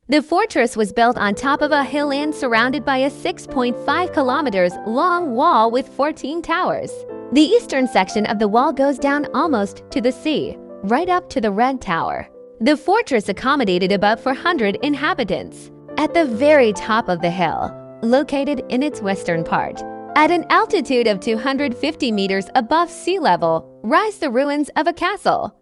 The fortress was built on top of a hill and surrounded by a 6.5 kilometers long wall with 14 towers. The eastern section of the wall goes down almost to the sea, right up to the Red Tower. The fortress accommodated about 400 inhabitants. At the very top of the hill, located in its western part, at an altitude of 250 meters above sea level, rise the ruins of a castle.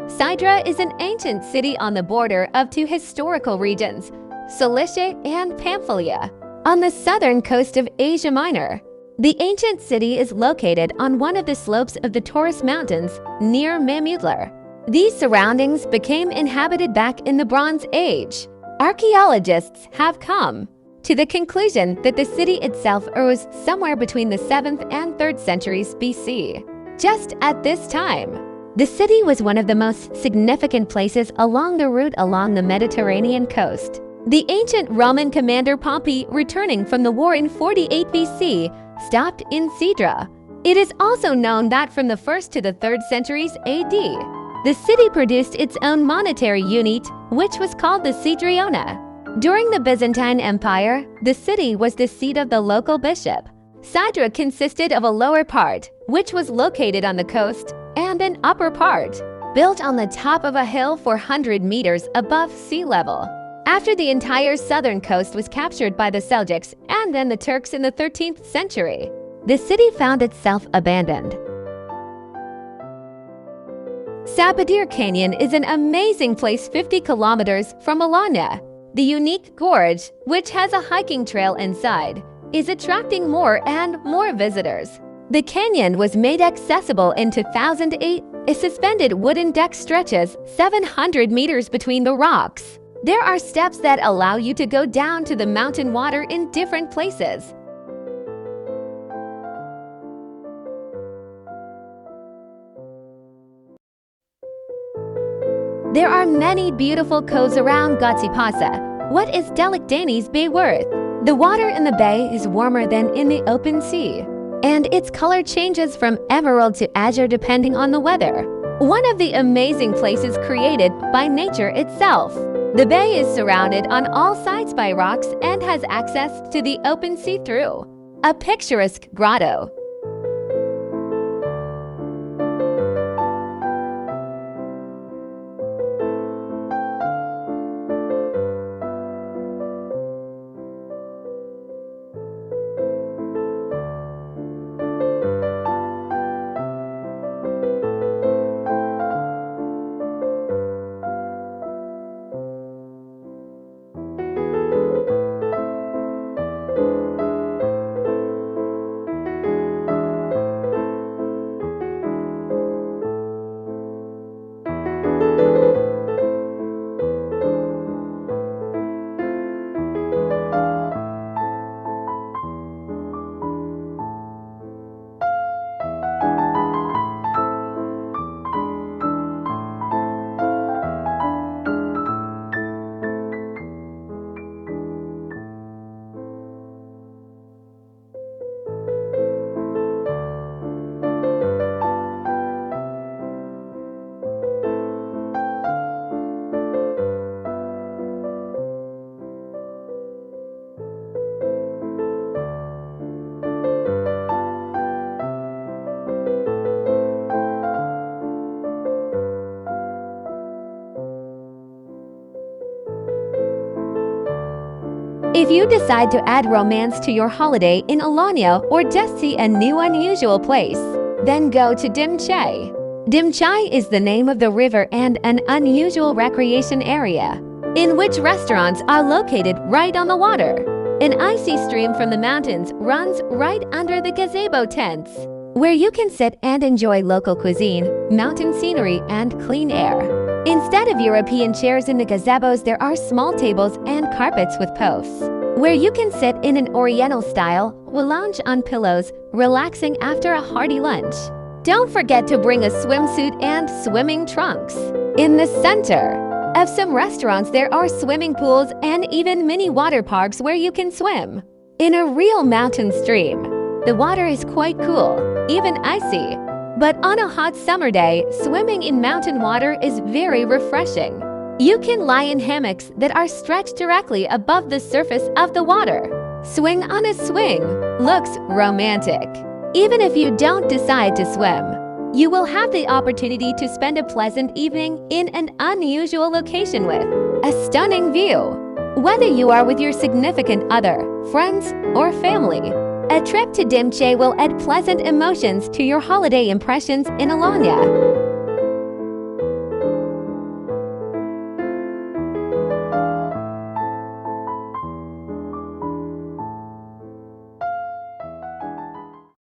Sidra is an ancient city on the border of two historical regions, Cilicia and Pamphylia, on the southern coast of Asia Minor. The ancient city is located on one of the slopes of the Taurus Mountains near Mamutlar. These surroundings became inhabited back in the Bronze Age. Archaeologists have come to the conclusion that the city itself arose somewhere between the 7th and 3rd centuries BC. Just at this time, the city was one of the most significant places along the route along the Mediterranean coast. The ancient Roman commander Pompey, returning from the war in 48 BC, stopped in Sidra. It is also known that from the 1st to the 3rd centuries AD, the city produced its own monetary unit, which was called the Sidriona. During the Byzantine Empire, the city was the seat of the local bishop. Sidra consisted of a lower part, which was located on the coast, and an upper part, built on the top of a hill 400 meters above sea level. After the entire southern coast was captured by the Seljuks and then the Turks in the 13th century, the city found itself abandoned. Sabadir Canyon is an amazing place 50 kilometers from Alanya. The unique gorge, which has a hiking trail inside, is attracting more and more visitors. The canyon was made accessible in 2008. A suspended wooden deck stretches 700 meters between the rocks. There are steps that allow you to go down to the mountain water in different places. There are many beautiful coves around Gatsipasa. What is Delikdani's Bay worth? The water in the bay is warmer than in the open sea, and its color changes from emerald to azure depending on the weather. One of the amazing places created by nature itself. The bay is surrounded on all sides by rocks and has access to the open sea through a picturesque grotto. If you decide to add romance to your holiday in Alanya or just see a new unusual place, then go to Dimchai. Dimchai is the name of the river and an unusual recreation area, in which restaurants are located right on the water. An icy stream from the mountains runs right under the gazebo tents, where you can sit and enjoy local cuisine, mountain scenery, and clean air. Instead of European chairs in the gazebos, there are small tables and carpets with posts, where you can sit in an oriental style or lounge on pillows, relaxing after a hearty lunch. Don't forget to bring a swimsuit and swimming trunks. In the center of some restaurants, there are swimming pools and even mini water parks where you can swim. In a real mountain stream, the water is quite cool, even icy. But on a hot summer day, swimming in mountain water is very refreshing. You can lie in hammocks that are stretched directly above the surface of the water. Swing on a swing looks romantic. Even if you don't decide to swim, you will have the opportunity to spend a pleasant evening in an unusual location with a stunning view. Whether you are with your significant other, friends, or family, a trip to Dimche will add pleasant emotions to your holiday impressions in Alanya.